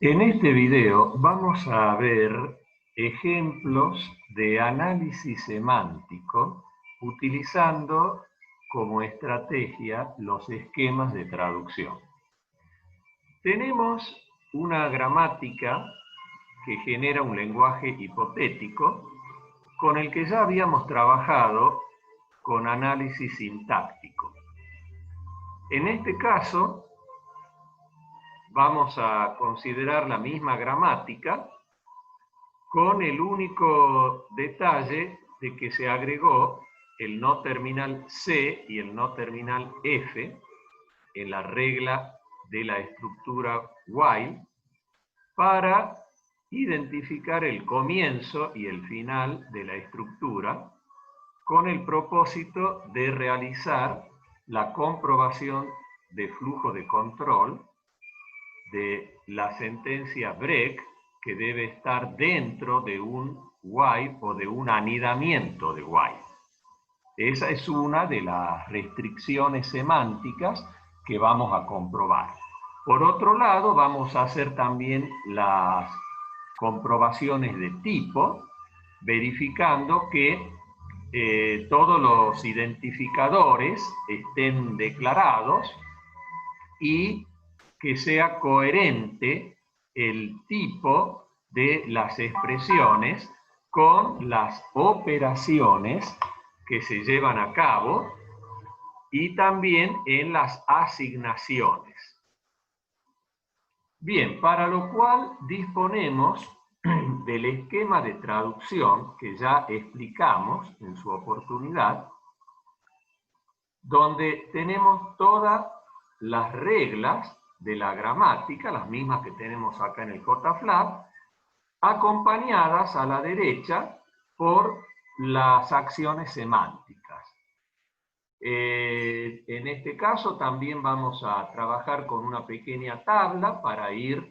En este video vamos a ver ejemplos de análisis semántico utilizando como estrategia los esquemas de traducción. Tenemos una gramática que genera un lenguaje hipotético con el que ya habíamos trabajado con análisis sintáctico. En este caso, vamos a considerar la misma gramática con el único detalle de que se agregó el no terminal C y el no terminal F en la regla de la estructura while para identificar el comienzo y el final de la estructura con el propósito de realizar la comprobación de flujo de control de la sentencia break, que debe estar dentro de un while o de un anidamiento de while. Esa es una de las restricciones semánticas que vamos a comprobar. Por otro lado, vamos a hacer también las comprobaciones de tipo, verificando que todos los identificadores estén declarados y que sea coherente el tipo de las expresiones con las operaciones que se llevan a cabo y también en las asignaciones. Bien, para lo cual disponemos del esquema de traducción que ya explicamos en su oportunidad, donde tenemos todas las reglas de la gramática, las mismas que tenemos acá en el JFLAP, acompañadas a la derecha por las acciones semánticas. En este caso también vamos a trabajar con una pequeña tabla para ir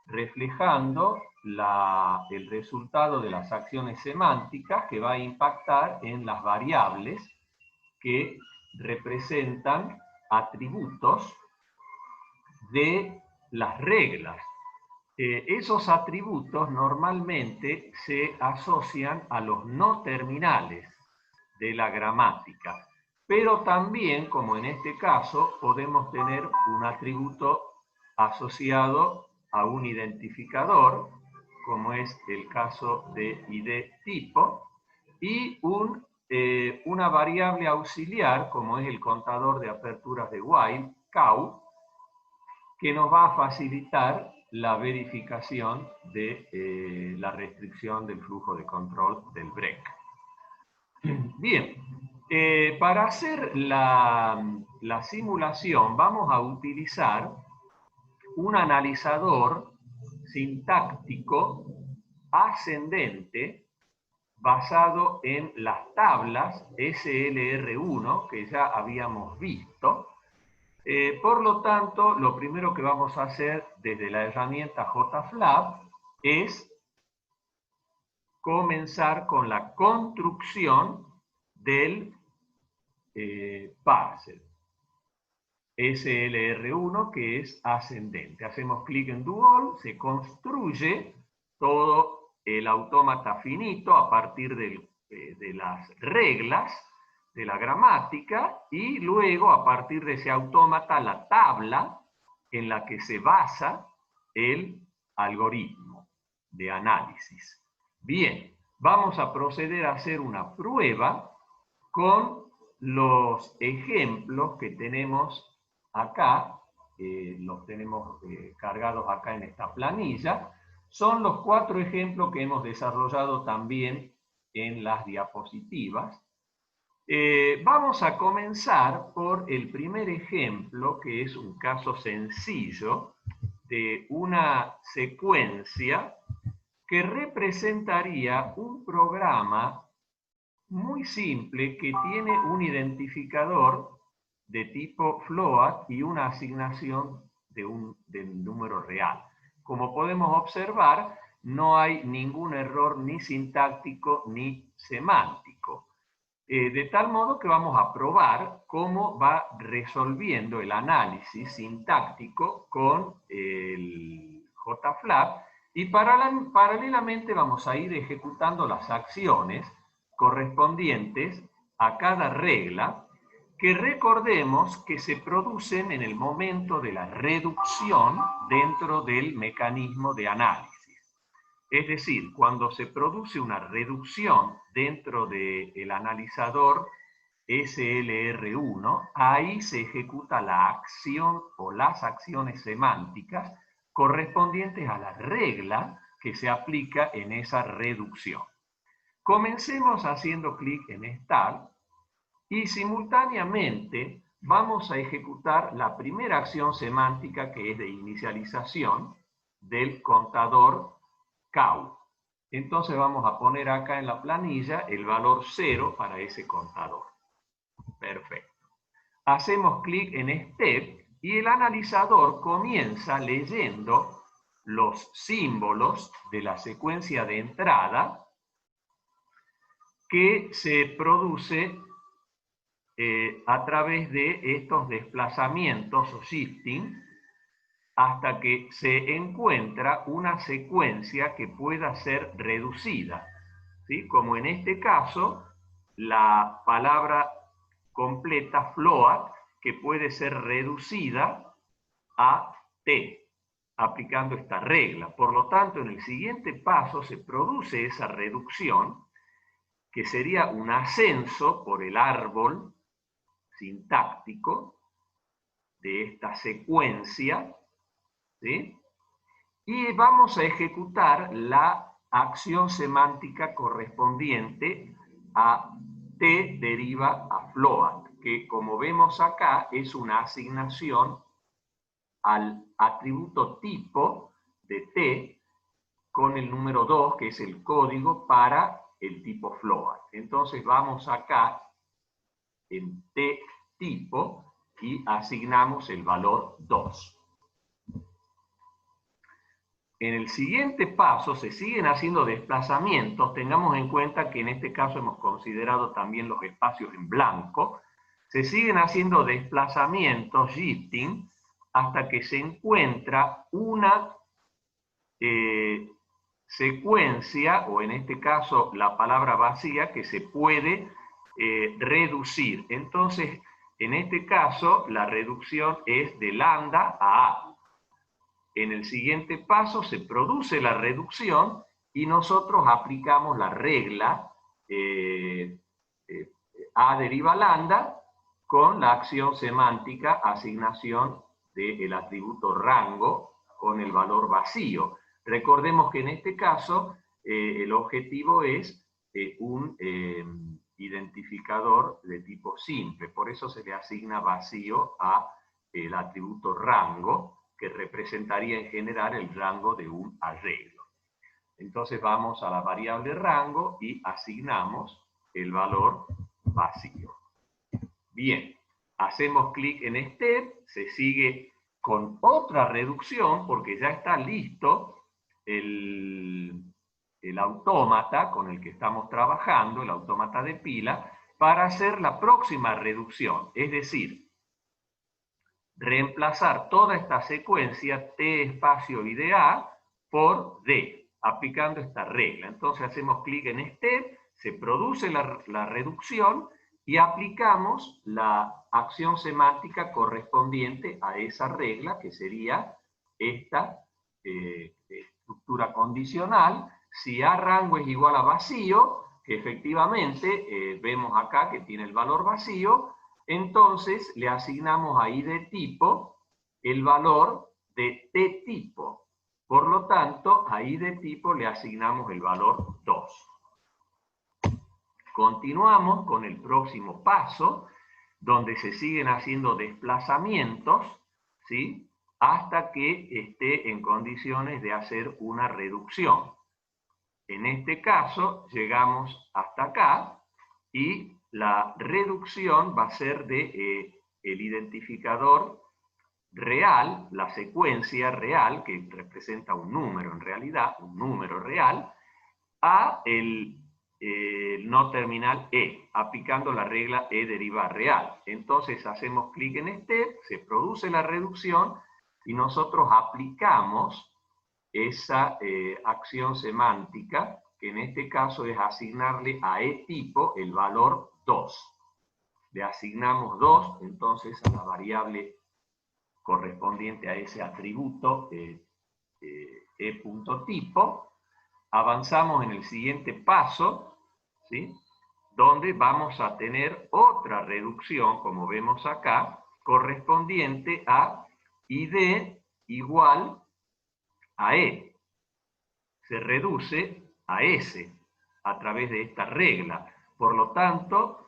reflejando el resultado de las acciones semánticas que va a impactar en las variables que representan atributos de las reglas. Esos atributos normalmente se asocian a los no terminales de la gramática, pero también, como en este caso, podemos tener un atributo asociado a un identificador, como es el caso de id tipo, y una variable auxiliar, como es el contador de aperturas de while, cow, que nos va a facilitar la verificación de la restricción del flujo de control del break. Bien, para hacer la simulación vamos a utilizar un analizador sintáctico ascendente basado en las tablas SLR1 que ya habíamos visto. Por lo tanto, lo primero que vamos a hacer desde la herramienta JFLAP es comenzar con la construcción del parser SLR1, que es ascendente. Hacemos clic en Do All, se construye todo el autómata finito a partir de las reglas de la gramática y luego a partir de ese autómata la tabla en la que se basa el algoritmo de análisis. Bien, vamos a proceder a hacer una prueba con los ejemplos que tenemos acá, los tenemos cargados acá en esta planilla. Son los 4 ejemplos que hemos desarrollado también en las diapositivas. Vamos a comenzar por el primer ejemplo, que es un caso sencillo de una secuencia que representaría un programa muy simple que tiene un identificador de tipo float y una asignación del número real. Como podemos observar, no hay ningún error ni sintáctico ni semántico. De tal modo que vamos a probar cómo va resolviendo el análisis sintáctico con el JFLAP, y paralelamente vamos a ir ejecutando las acciones correspondientes a cada regla, que recordemos que se producen en el momento de la reducción dentro del mecanismo de análisis. Es decir, cuando se produce una reducción dentro del analizador SLR1, ahí se ejecuta la acción o las acciones semánticas correspondientes a la regla que se aplica en esa reducción. Comencemos haciendo clic en Start y simultáneamente vamos a ejecutar la primera acción semántica, que es de inicialización del contador CAU. Entonces vamos a poner acá en la planilla el valor 0 para ese contador. Perfecto. Hacemos clic en Step y el analizador comienza leyendo los símbolos de la secuencia de entrada que se produce a través de estos desplazamientos o shifting, hasta que se encuentra una secuencia que pueda ser reducida, ¿sí? Como en este caso, la palabra completa float, que puede ser reducida a t, aplicando esta regla. Por lo tanto, en el siguiente paso se produce esa reducción, que sería un ascenso por el árbol sintáctico de esta secuencia, ¿sí? Y vamos a ejecutar la acción semántica correspondiente a t deriva a float, que como vemos acá es una asignación al atributo tipo de t con el número 2, que es el código para el tipo float. Entonces vamos acá en t tipo y asignamos el valor 2. En el siguiente paso se siguen haciendo desplazamientos. Tengamos en cuenta que en este caso hemos considerado también los espacios en blanco. Se siguen haciendo desplazamientos, shifting, hasta que se encuentra una secuencia, o en este caso la palabra vacía, que se puede reducir. Entonces, en este caso, la reducción es de lambda a A. En el siguiente paso se produce la reducción y nosotros aplicamos la regla A deriva lambda con la acción semántica asignación del atributo rango con el valor vacío. Recordemos que en este caso el objetivo es un identificador de tipo simple, por eso se le asigna vacío al atributo rango, que representaría en general el rango de un arreglo. Entonces vamos a la variable rango y asignamos el valor vacío. Bien, hacemos clic en Step, se sigue con otra reducción porque ya está listo el autómata con el que estamos trabajando, el autómata de pila, para hacer la próxima reducción, es decir, reemplazar toda esta secuencia T espacio y de A por D, aplicando esta regla. Entonces hacemos clic en Step, se produce la reducción y aplicamos la acción semántica correspondiente a esa regla, que sería esta estructura condicional. Si A rango es igual a vacío, que efectivamente vemos acá que tiene el valor vacío, entonces le asignamos a I de tipo el valor de T tipo. Por lo tanto, a I de tipo le asignamos el valor 2. Continuamos con el próximo paso, donde se siguen haciendo desplazamientos, ¿sí?, hasta que esté en condiciones de hacer una reducción. En este caso, llegamos hasta acá y la reducción va a ser de el identificador real, la secuencia real, que representa un número en realidad, un número real, a el no terminal E, aplicando la regla E deriva real. Entonces hacemos clic en Step, se produce la reducción y nosotros aplicamos esa acción semántica, que en este caso es asignarle a E tipo el valor 2. Le asignamos 2, entonces, a la variable correspondiente a ese atributo E.tipo. Avanzamos en el siguiente paso, ¿sí?, donde vamos a tener otra reducción, como vemos acá, correspondiente a ID igual a E. Se reduce a S a través de esta regla. Por lo tanto,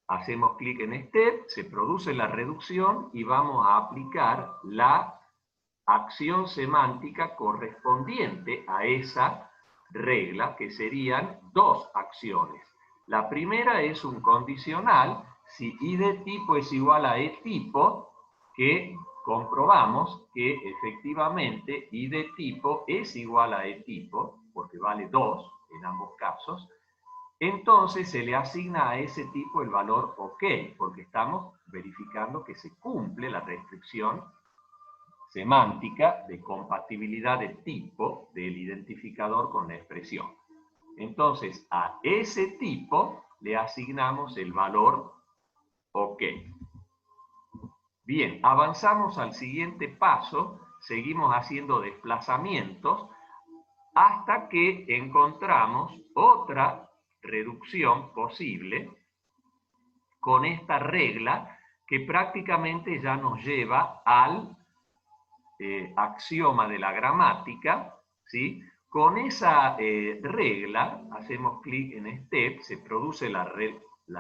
hacemos clic en Step, se produce la reducción y vamos a aplicar la acción semántica correspondiente a esa regla, que serían dos acciones. La primera es un condicional, si I de tipo es igual a E tipo, que comprobamos que efectivamente I de tipo es igual a E tipo, porque vale 2 en ambos casos. Entonces se le asigna a ese tipo el valor OK, porque estamos verificando que se cumple la restricción semántica de compatibilidad de tipo del identificador con la expresión. Entonces, a ese tipo le asignamos el valor OK. Bien, avanzamos al siguiente paso, seguimos haciendo desplazamientos hasta que encontramos otra reducción posible con esta regla que prácticamente ya nos lleva al axioma de la gramática, ¿sí? Con esa regla, hacemos clic en Step, se produce la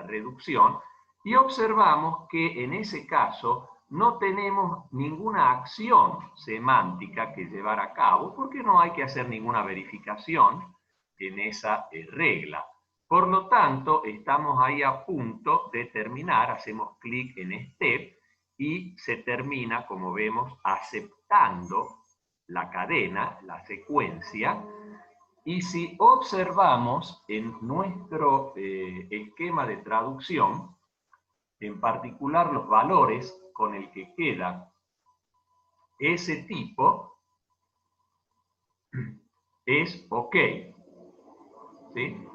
reducción y observamos que en ese caso no tenemos ninguna acción semántica que llevar a cabo porque no hay que hacer ninguna verificación en esa regla. Por lo tanto, estamos ahí a punto de terminar, hacemos clic en Step y se termina, como vemos, aceptando la cadena, la secuencia. Y si observamos en nuestro esquema de traducción, en particular los valores con el que queda ese tipo, es OK. ¿Sí?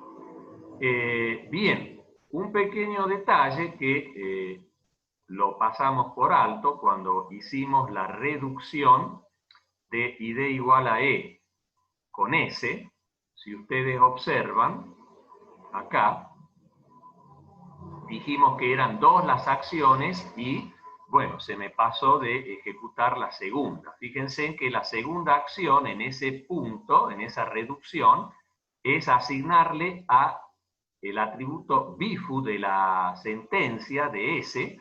Bien, un pequeño detalle que lo pasamos por alto cuando hicimos la reducción de ID igual a E con S. Si ustedes observan, acá dijimos que eran dos las acciones y, bueno, se me pasó de ejecutar la segunda. Fíjense en que la segunda acción en ese punto, en esa reducción, es asignarle a el atributo bifu de la sentencia de S,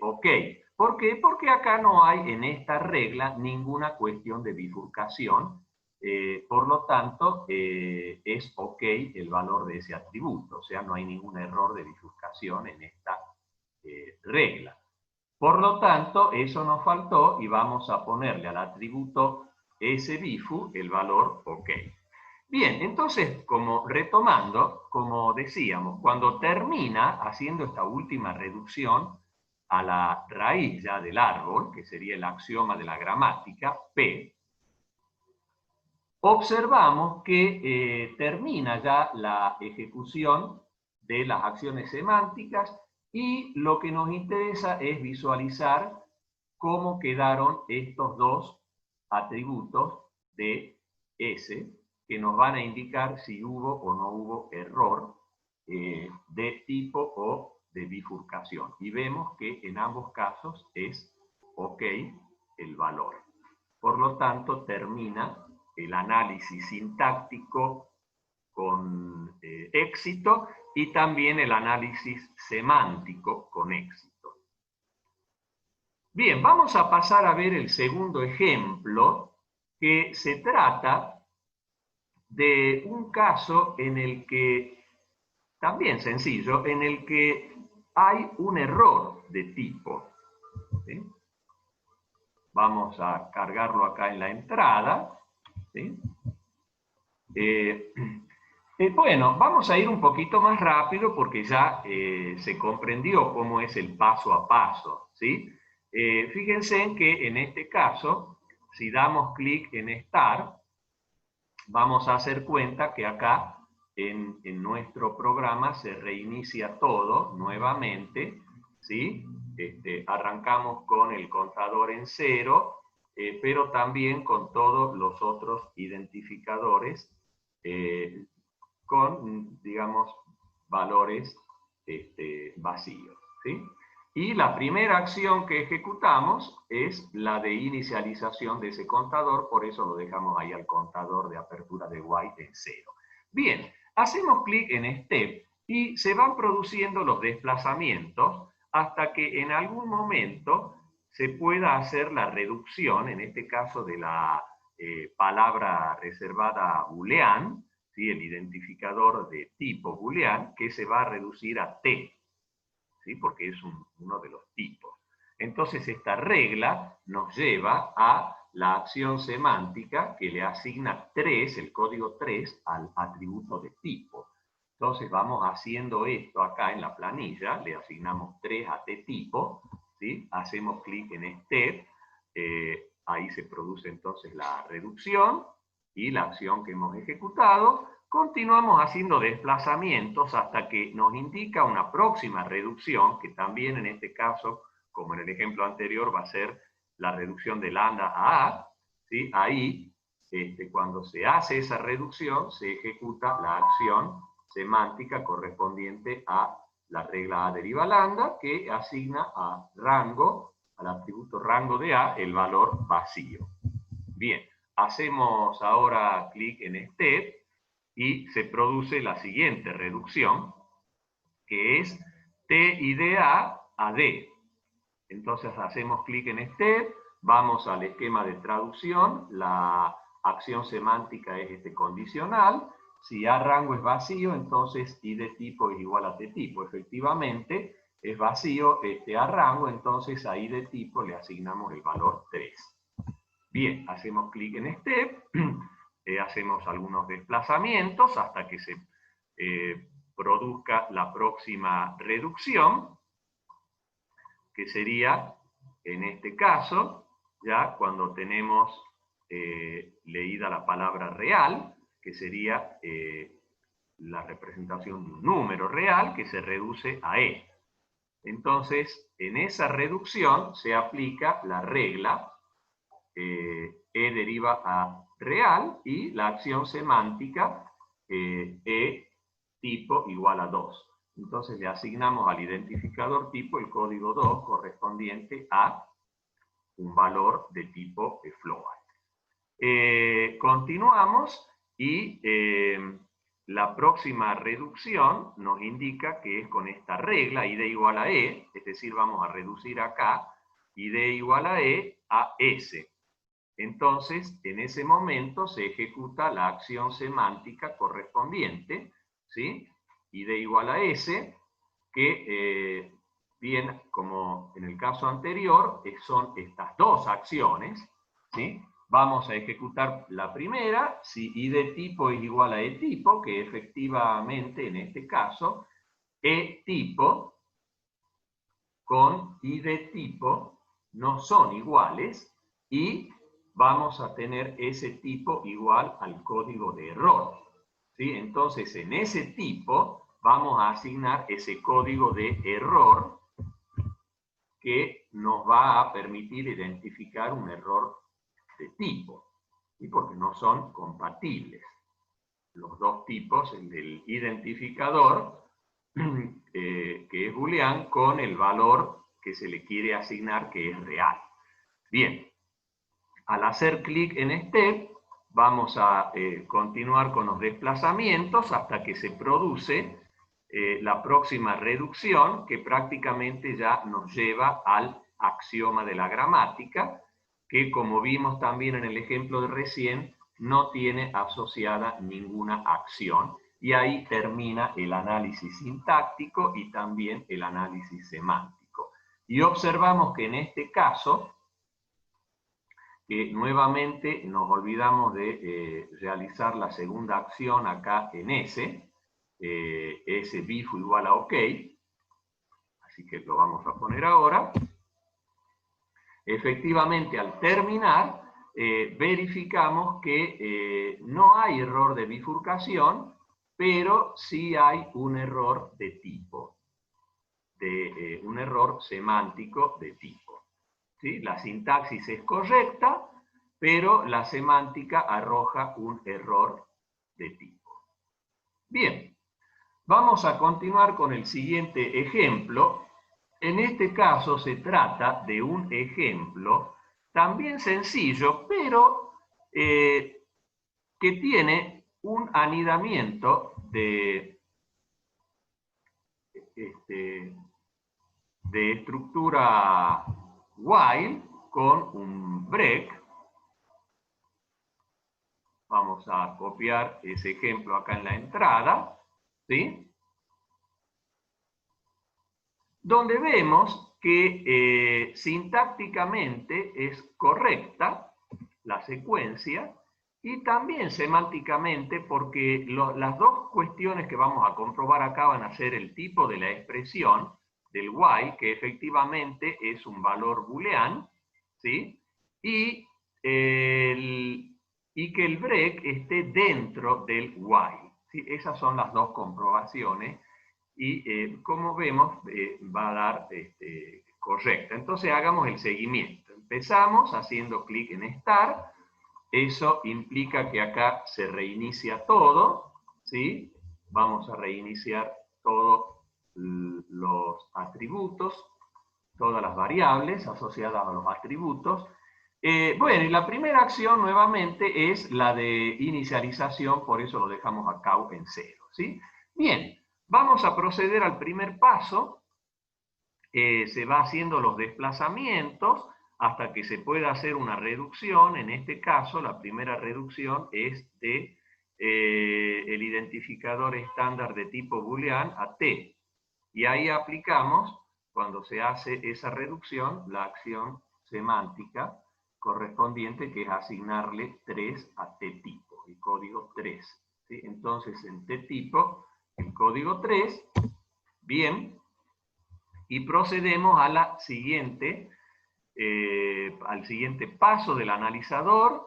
OK. ¿Por qué? Porque acá no hay en esta regla ninguna cuestión de bifurcación, por lo tanto es OK el valor de ese atributo, o sea, no hay ningún error de bifurcación en esta regla. Por lo tanto, eso nos faltó y vamos a ponerle al atributo sbifu el valor OK. Bien, entonces, como retomando, como decíamos, cuando termina haciendo esta última reducción a la raíz ya del árbol, que sería el axioma de la gramática, P, observamos que termina ya la ejecución de las acciones semánticas y lo que nos interesa es visualizar cómo quedaron estos dos atributos de S, que nos van a indicar si hubo o no hubo error de tipo o de bifurcación. Y vemos que en ambos casos es OK el valor. Por lo tanto, termina el análisis sintáctico con éxito y también el análisis semántico con éxito. Bien, vamos a pasar a ver el segundo ejemplo, que se trata de un caso en el que, también sencillo, en el que hay un error de tipo. ¿Sí? Vamos a cargarlo acá en la entrada. ¿Sí? Bueno, vamos a ir un poquito más rápido porque ya se comprendió cómo es el paso a paso. ¿Sí? Fíjense en que en este caso si damos clic en Start, vamos a hacer cuenta que acá en nuestro programa se reinicia todo nuevamente, ¿sí? Arrancamos con el contador en 0, pero también con todos los otros identificadores con, digamos, valores vacíos, ¿sí? Y la primera acción que ejecutamos es la de inicialización de ese contador, por eso lo dejamos ahí al contador de apertura de white en 0. Bien, hacemos clic en Step y se van produciendo los desplazamientos hasta que en algún momento se pueda hacer la reducción, en este caso de la palabra reservada boolean, ¿sí? El identificador de tipo boolean, que se va a reducir a t, ¿sí? Porque es uno de los tipos. Entonces esta regla nos lleva a la acción semántica que le asigna 3, el código 3, al atributo de tipo. Entonces vamos haciendo esto acá en la planilla, le asignamos 3 a tTipo, ¿sí? Hacemos clic en Step, ahí se produce entonces la reducción y la acción que hemos ejecutado. Continuamos haciendo desplazamientos hasta que nos indica una próxima reducción, que también en este caso, como en el ejemplo anterior, va a ser la reducción de lambda a a, ¿sí? Ahí, cuando se hace esa reducción, se ejecuta la acción semántica correspondiente a la regla a deriva lambda, que asigna a rango, al atributo rango de a, el valor vacío. Bien, hacemos ahora clic en Step y se produce la siguiente reducción, que es t y de a d. Entonces hacemos clic en Step, vamos al esquema de traducción, la acción semántica es condicional. Si a rango es vacío, entonces i de tipo es igual a t tipo. Efectivamente, es vacío a rango, entonces a i de tipo le asignamos el valor 3. Bien, hacemos clic en Step, hacemos algunos desplazamientos hasta que se produzca la próxima reducción, que sería, en este caso, ya cuando tenemos leída la palabra real, que sería la representación de un número real que se reduce a e. Entonces, en esa reducción se aplica la regla e deriva a real y la acción semántica e tipo igual a 2. Entonces le asignamos al identificador tipo el código 2 correspondiente a un valor de tipo float. Continuamos y la próxima reducción nos indica que es con esta regla id igual a e, es decir, vamos a reducir acá id igual a e a s. Entonces, en ese momento se ejecuta la acción semántica correspondiente, ¿sí? id igual a s, que bien, como en el caso anterior, son estas dos acciones, ¿sí? Vamos a ejecutar la primera, si i de tipo es igual a e tipo, que efectivamente en este caso, e tipo con i de tipo no son iguales y vamos a tener ese tipo igual al código de error, ¿sí? Entonces, en ese tipo vamos a asignar ese código de error que nos va a permitir identificar un error de tipo, ¿sí? Porque no son compatibles. Los dos tipos, el del identificador, que es boolean, con el valor que se le quiere asignar, que es real. Bien, al hacer clic en Step, vamos a continuar con los desplazamientos hasta que se produce la próxima reducción, que prácticamente ya nos lleva al axioma de la gramática, que como vimos también en el ejemplo de recién, no tiene asociada ninguna acción. Y ahí termina el análisis sintáctico y también el análisis semántico. Y observamos que en este caso, nuevamente nos olvidamos de realizar la segunda acción acá en S, S bifo igual a OK, así que lo vamos a poner ahora. Efectivamente, al terminar, verificamos que no hay error de bifurcación, pero sí hay un error de tipo, un error semántico de tipo. ¿Sí? La sintaxis es correcta, pero la semántica arroja un error de tipo. Bien, vamos a continuar con el siguiente ejemplo. En este caso se trata de un ejemplo también sencillo, pero que tiene un anidamiento de estructura while con un break. Vamos a copiar ese ejemplo acá en la entrada, ¿sí? Donde vemos que sintácticamente es correcta la secuencia y también semánticamente, porque las dos cuestiones que vamos a comprobar acá van a ser el tipo de la expresión del while, que efectivamente es un valor boolean, ¿sí? Y que el break esté dentro del while, ¿sí? Esas son las dos comprobaciones y como vemos va a dar correcta. Entonces hagamos el seguimiento. Empezamos haciendo clic en Start. Eso implica que acá se reinicia todo, ¿sí? Vamos a reiniciar todos los atributos, todas las variables asociadas a los atributos. Bueno, y la primera acción nuevamente es la de inicialización, por eso lo dejamos acá en 0, ¿sí? Bien, vamos a proceder al primer paso. Se va haciendo los desplazamientos hasta que se pueda hacer una reducción. En este caso, la primera reducción es de el identificador estándar de tipo boolean a t. Y ahí aplicamos, cuando se hace esa reducción, la acción semántica correspondiente, que es asignarle 3 a t tipo, el código 3. ¿Sí? Entonces, en t tipo, el código 3, bien, y procedemos a la siguiente, al siguiente paso del analizador,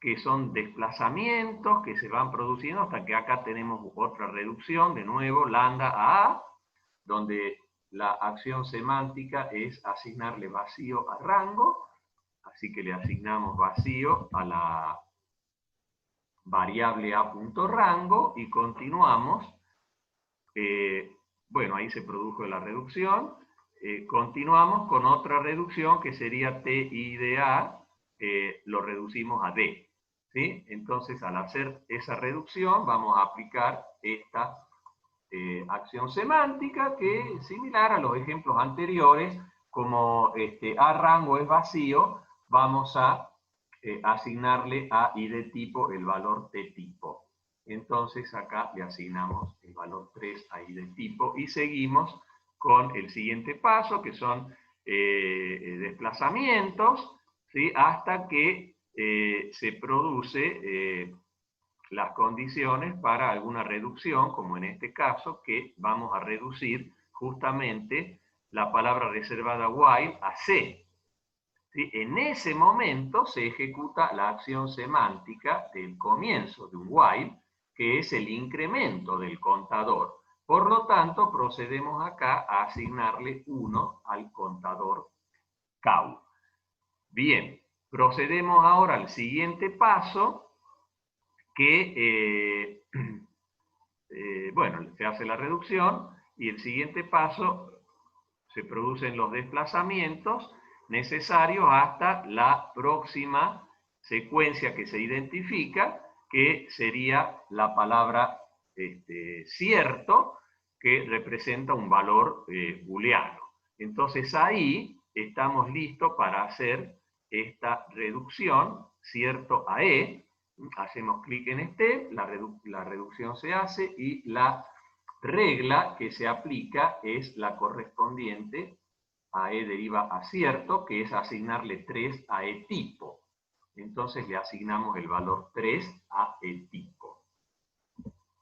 que son desplazamientos que se van produciendo hasta que acá tenemos otra reducción, de nuevo, lambda a A, donde la acción semántica es asignarle vacío a rango, así que le asignamos vacío a la variable a.rango y continuamos. Bueno, ahí se produjo la reducción. Continuamos con otra reducción que sería ti de a, lo reducimos a d. ¿Sí? Entonces, al hacer esa reducción, vamos a aplicar esta acción semántica que es similar a los ejemplos anteriores. Como a rango es vacío, vamos a asignarle a i de tipo el valor t tipo. Entonces acá le asignamos el valor 3 a i de tipo y seguimos con el siguiente paso, que son desplazamientos, ¿sí? Hasta que se produce las condiciones para alguna reducción, como en este caso, que vamos a reducir justamente la palabra reservada while a C. ¿Sí? En ese momento se ejecuta la acción semántica del comienzo de un while, que es el incremento del contador. Por lo tanto, procedemos acá a asignarle 1 al contador cow. Bien, procedemos ahora al siguiente paso, que, bueno, se hace la reducción y el siguiente paso se producen los desplazamientos necesarios hasta la próxima secuencia que se identifica, que sería la palabra cierto, que representa un valor booleano. Entonces ahí estamos listos para hacer esta reducción, cierto a e. Hacemos clic en la reducción se hace y la regla que se aplica es la correspondiente a e deriva a cierto, que es asignarle 3 a e tipo. Entonces le asignamos el valor 3 a e tipo.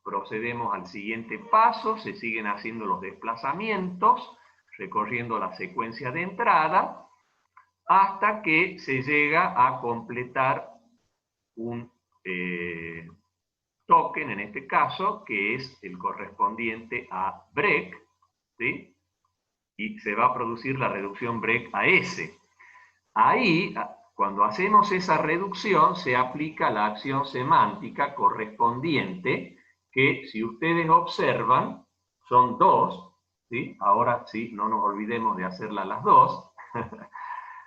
Procedemos al siguiente paso, se siguen haciendo los desplazamientos, recorriendo la secuencia de entrada, hasta que se llega a completar un token, en este caso, que es el correspondiente a break, ¿sí? Y se va a producir la reducción break a S. Ahí, cuando hacemos esa reducción, se aplica la acción semántica correspondiente, que si ustedes observan, son dos, ¿sí? Ahora sí, no nos olvidemos de hacerlas las dos.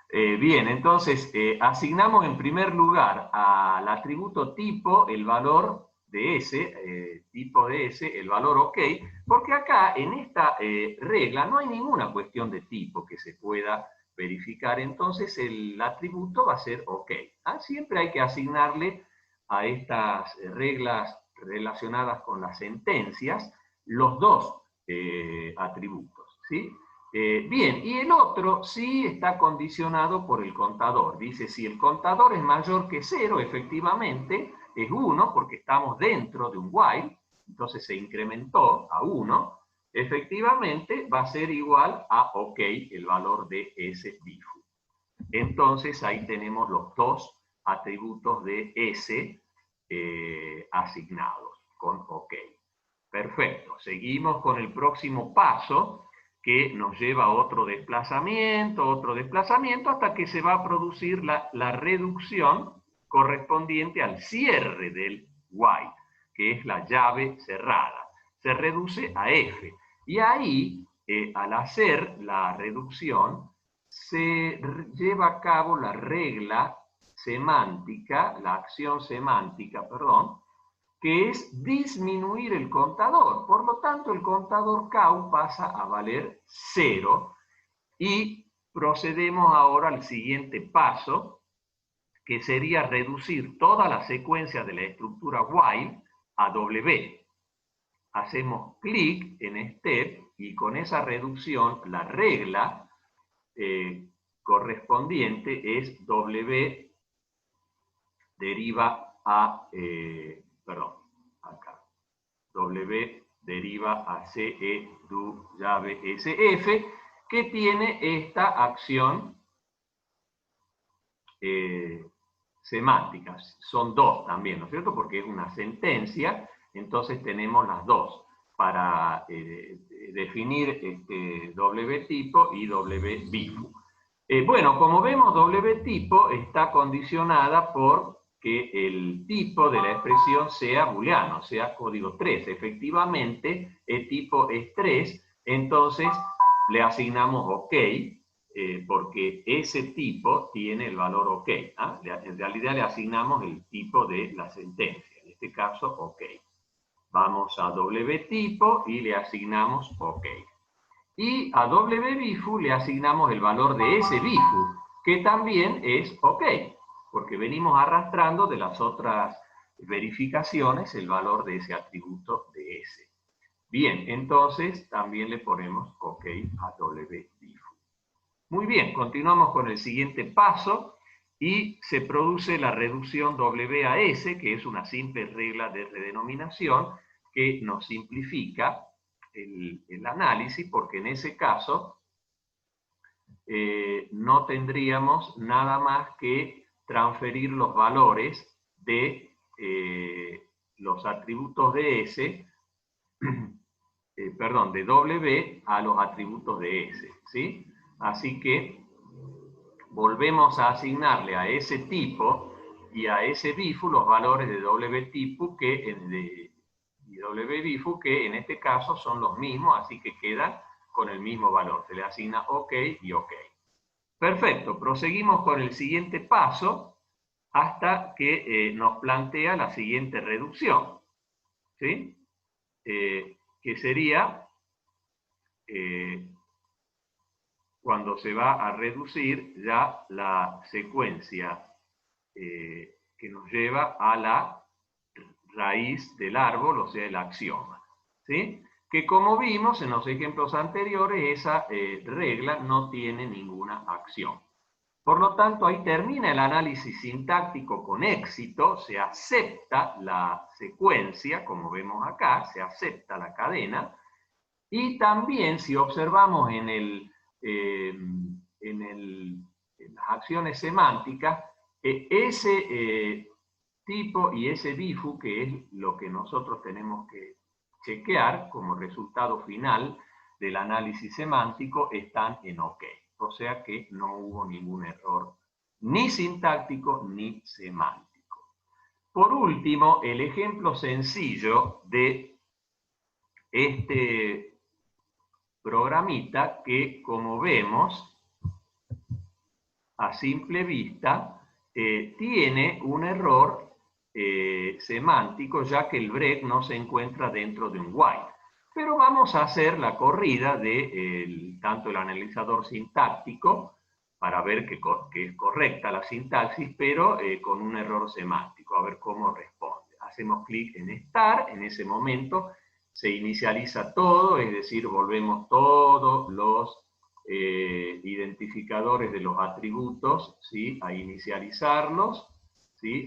Bien, entonces asignamos en primer lugar al atributo tipo el valor de S, tipo de S, el valor OK, porque acá en esta regla no hay ninguna cuestión de tipo que se pueda verificar, entonces el atributo va a ser OK. Siempre hay que asignarle a estas reglas relacionadas con las sentencias los dos atributos, ¿sí? Bien, y el otro sí está condicionado por el contador. Dice, si el contador es mayor que 0, efectivamente, es 1, porque estamos dentro de un while, entonces se incrementó a 1, efectivamente va a ser igual a OK, el valor de ese bifu. Entonces ahí tenemos los dos atributos de S asignados con OK. Perfecto, seguimos con el próximo paso, que nos lleva a otro desplazamiento, hasta que se va a producir la reducción correspondiente al cierre del while, que es la llave cerrada. Se reduce a F. Y ahí, al hacer la reducción, se lleva a cabo la regla semántica, la acción semántica, perdón, que es disminuir el contador. Por lo tanto, el contador CAU pasa a valer 0 y procedemos ahora al siguiente paso, que sería reducir toda la secuencia de la estructura while a W. Hacemos clic en Step y con esa reducción la regla correspondiente es W deriva a, acá, W deriva a CE du llave SF, que tiene esta acción semántica. Son dos también, ¿no es cierto? Porque es una sentencia, entonces tenemos las dos para definir W tipo y W bifu. Bueno, como vemos, W tipo está condicionada por que el tipo de la expresión sea booleano, sea código 3. Efectivamente, el tipo es 3, entonces le asignamos OK, porque ese tipo tiene el valor OK. En realidad le asignamos el tipo de la sentencia, en este caso OK. Vamos a W tipo y le asignamos OK. Y a W bifu le asignamos el valor de ese bifu, que también es OK, porque venimos arrastrando de las otras verificaciones el valor de ese atributo de S. Bien, entonces también le ponemos OK a W bifu. Muy bien, continuamos con el siguiente paso y se produce la reducción W a S, que es una simple regla de redenominación que nos simplifica el análisis, porque en ese caso no tendríamos nada más que transferir los valores de los atributos de S, de W a los atributos de S, ¿sí? Así que volvemos a asignarle a ese tipo y a ese bifu los valores de W tipo y W bifu, que en este caso son los mismos, así que quedan con el mismo valor. Se le asigna OK y OK. Perfecto, proseguimos con el siguiente paso hasta que nos plantea la siguiente reducción, ¿sí? Que sería cuando se va a reducir ya la secuencia que nos lleva a la raíz del árbol, o sea, el axioma, ¿sí? Que como vimos en los ejemplos anteriores, esa regla no tiene ninguna acción. Por lo tanto, ahí termina el análisis sintáctico con éxito, se acepta la secuencia, como vemos acá, se acepta la cadena, y también si observamos en el las acciones semánticas, ese tipo y ese BIFU, que es lo que nosotros tenemos que chequear como resultado final del análisis semántico, están en OK. O sea que no hubo ningún error, ni sintáctico ni semántico. Por último, el ejemplo sencillo de este programita que, como vemos, a simple vista, tiene un error semántico, ya que el break no se encuentra dentro de un while. Pero vamos a hacer la corrida de tanto el analizador sintáctico, para ver que es correcta la sintaxis, pero con un error semántico, a ver cómo responde. Hacemos clic en Start, en ese momento se inicializa todo, es decir, volvemos todos los identificadores de los atributos, ¿sí?, a inicializarlos, ¿sí?,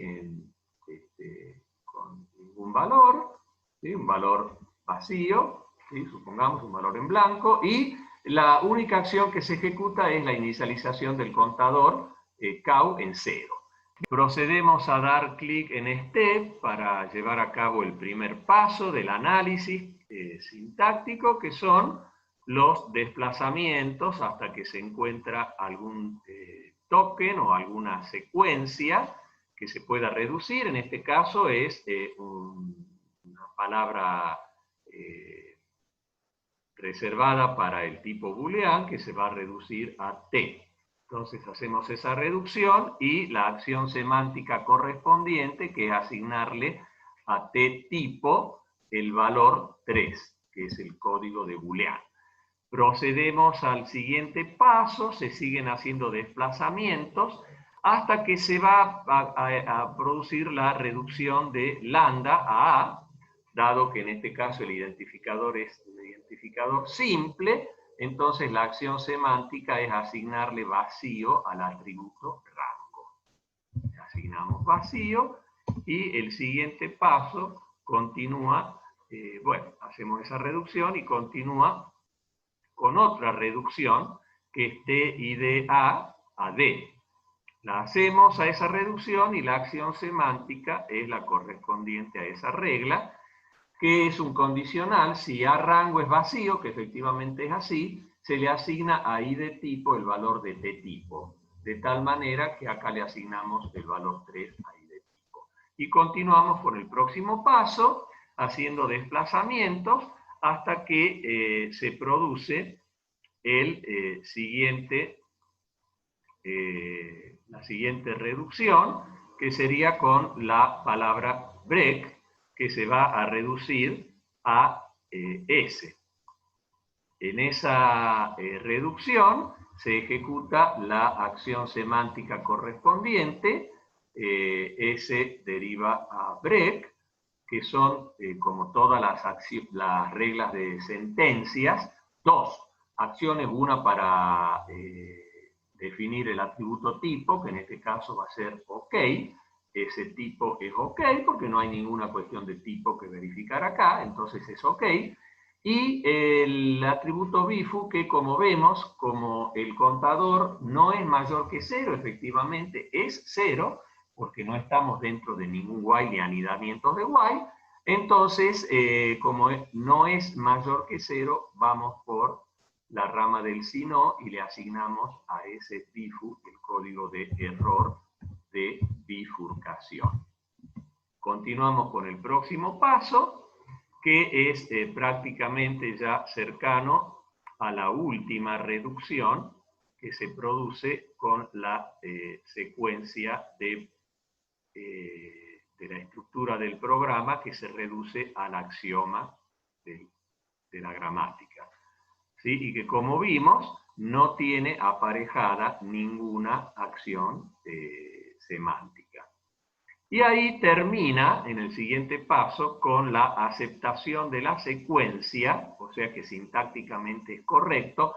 con ningún valor, ¿sí?, un valor vacío, ¿sí?, supongamos un valor en blanco, y la única acción que se ejecuta es la inicialización del contador cow en 0. Procedemos a dar clic en Step para llevar a cabo el primer paso del análisis sintáctico, que son los desplazamientos hasta que se encuentra algún token o alguna secuencia que se pueda reducir. En este caso es una palabra reservada para el tipo boolean, que se va a reducir a t. Entonces hacemos esa reducción y la acción semántica correspondiente, que es asignarle a t tipo el valor 3, que es el código de boolean. Procedemos al siguiente paso, se siguen haciendo desplazamientos hasta que se va a producir la reducción de lambda a a, dado que en este caso el identificador es un identificador simple. Entonces la acción semántica es asignarle vacío al atributo rango. Asignamos vacío y el siguiente paso continúa, bueno, hacemos esa reducción y continúa con otra reducción que esté de A a D. La hacemos a esa reducción y la acción semántica es la correspondiente a esa regla, que es un condicional. Si A rango es vacío, que efectivamente es así, se le asigna a I de tipo el valor de T tipo, de tal manera que acá le asignamos el valor 3 a I de tipo. Y continuamos con el próximo paso, haciendo desplazamientos hasta que se produce la siguiente reducción, que sería con la palabra break, que se va a reducir a S. En esa reducción se ejecuta la acción semántica correspondiente, S deriva a break, que son, como todas las reglas de sentencias, dos acciones, una para definir el atributo tipo, que en este caso va a ser OK. Ese tipo es OK porque no hay ninguna cuestión de tipo que verificar acá, entonces es OK. Y el atributo BIFU, que como vemos, como el contador no es mayor que 0, efectivamente es 0, porque no estamos dentro de ningún while ni anidamientos de while. Entonces, como no es mayor que 0, vamos por la rama del si no y le asignamos a ese BIFU el código de error de bifurcación. Continuamos con el próximo paso, que es prácticamente ya cercano a la última reducción que se produce con la secuencia de la estructura del programa, que se reduce al axioma de la gramática, ¿sí? Y que, como vimos, no tiene aparejada ninguna acción semántica. Y ahí termina, en el siguiente paso, con la aceptación de la secuencia, o sea que sintácticamente es correcto,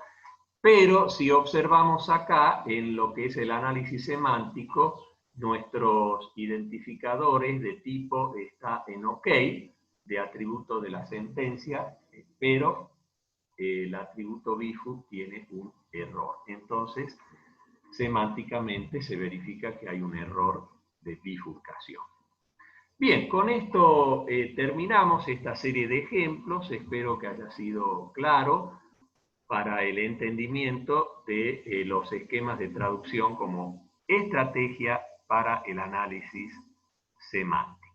pero si observamos acá, en lo que es el análisis semántico, nuestros identificadores de tipo está en OK, de atributo de la sentencia, pero el atributo BIFU tiene un error. Entonces, semánticamente se verifica que hay un error de bifurcación. Bien, con esto terminamos esta serie de ejemplos. Espero que haya sido claro para el entendimiento de los esquemas de traducción como estrategia para el análisis semántico.